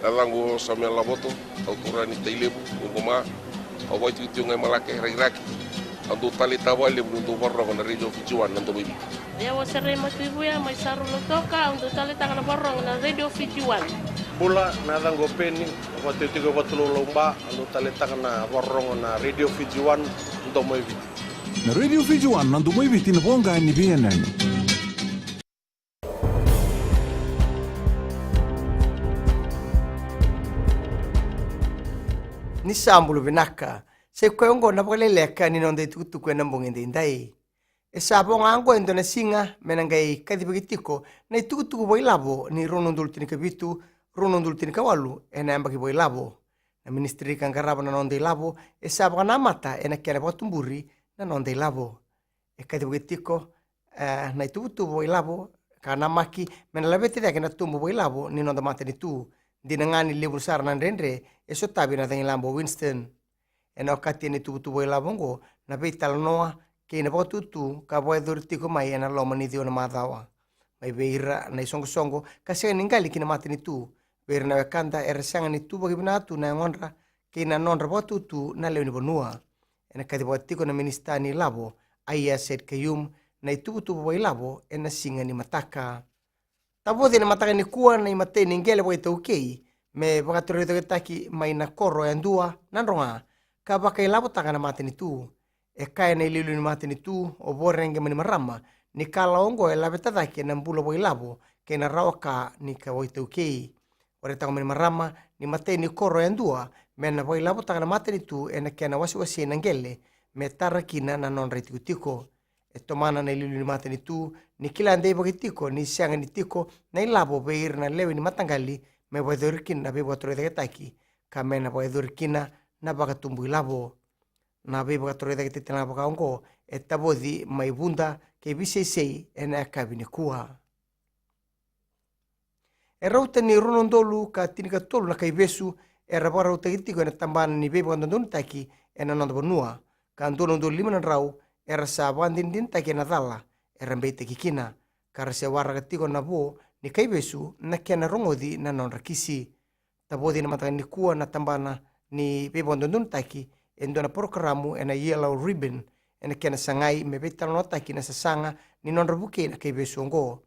nalango sa mela boto autura ni tailebu ngoma awai tu ngai malake REC andu tali tawali mundu warro na radio fijuan nanto bibi ya wasere matibu ya mai saru lotoka andu tali tangana warro na radio fijuan bula nalango peni watu tiga watu lomba andu tali tangana warro na radio fijuan ndo bibi na radio fijuan nanto bibi tinabonga ni bienan. Ni sambulu vinaka se kwengo na vakaleleka ni nonde tutu kwena mbongende ndai e sabo ngango endo na singa menangai kadibigitiko na tutu boilabo ni ronondul tinika bitu ronondul tinika walu e na ambaki boilabo na ministri kangaraba na nonde labo e sabo na mata e na kera botumburi na nonde labo e kadibigitiko na tutu boilabo kana maki menalabete da kana tumbo boilabo ni nonda mata ni tu dinangani lebu sar nan rendre e sotabi na tangi lambo Winston ena okati ni tubu labongo na betal noa ke na botutu ka boe durtiko mai ena loma ni dio na madawa mai beira na songo kasi ningali kina mati ni tu beira na kanda ersanga ni tubu gibnatu na ngonra ke na nonra botutu na leuni bonua ena kadi botiko na ministani labo aya set kayum na tubu labo ena singa ni mataka tabodi na mataka ni kuwa na imate ni ngele boe toukei me bakatore to taki mai na korro e andua nanronga ka bakai labo taka na mate ni tu e kai na ililu ni mate ni tu o borenge mani marama ni kala ongo e labe tataki na mbulo boe labo ke na rawaka ni ka boe toukei ore taka mani marama ni mate ni korro e andua me na boe labo taka na mate ni tu e na kena wasi na ngele me tarakina na non retikutiko e tomana na ililu ni mate ni tu ni kila andei bagitiko ni sianga ni tiko na ilabo beir na lewe ni matangali me boedorkin na bebo atore de taki kame na boedorkina na bagatumbu ilabo na bebo atore de titana bagaongo e tabodi mai bunda ke bisesei ena kabine kuha e rauta ni ronondolu ka tinika tolu na kaibesu e rabara rauta gitiko na tambana ni bebo andon taki ena nonda bonua ka andono lima na rau e rasa bandin taki na dala e rambete kikina kara se warra tiko na bo ni kaibesu na kena rongodi na non rakisi tabodi na matanga ni kuwa na tambana ni bebondondun taki endo na programu ena yellow ribbon ena kena sangai me betal no taki na sasanga ni non rabuke na kaibesu ngo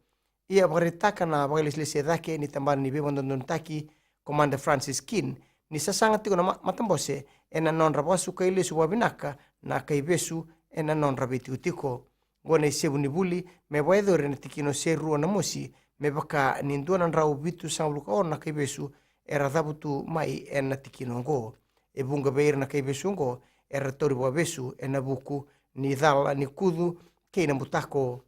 ia baritaka na bagalislese dake ni tambana ni bebondondun taki Commander Francis Kin ni sasanga tiko na matambose ena non rabasu kailesu wabinaka na kaibesu ena non rabiti utiko gona isebu ni buli me boedore na tikino seru na mosi me baka ninduana rau bitu sangluka ona kaibesu era dabutu mai ena tikino ngo e bunga beir na kaibesu ngo era tori boabesu ena buku ni dala ni kudu keina mutako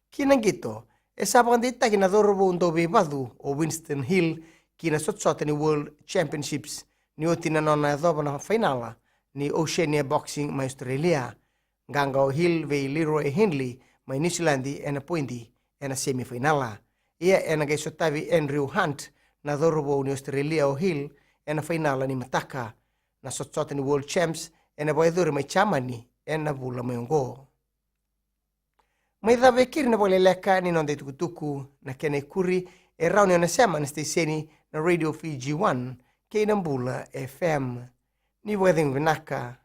kina ngito e sabandita kina dorobo undo bebadu o Winston Hill kina sotsota ni World Championships ni otina nona doba na finala ni Oceania Boxing ma Australia Ganga Hill ve Leroy Henley mai New Zealand ena pointi ena semifinala ia ena gai sotavi Andrew Hunt na dorobo ni Australia o Hill ena finala ni mataka na sotsota ni World Champs ena boedore mai chamani ena bula meongo mai da vekiri na vakaleleka ni nonde tukutuku na kene kuri e rauni ona sema na steseni na Radio Fiji 1 ke na bula FM ni weding vinaka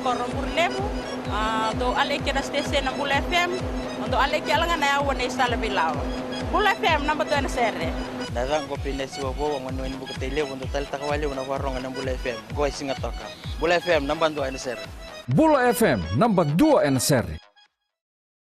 koromur lebu do aleke na station na Bula FM do aleke alanga na yawa na istala bilao Bula FM namba to na serre Dadang ko pinesiwa bo ngano ni buka tele do tal takawali na warong na Bula FM go singa toka Bula FM namba 2 na serre Bula FM namba 2 na serre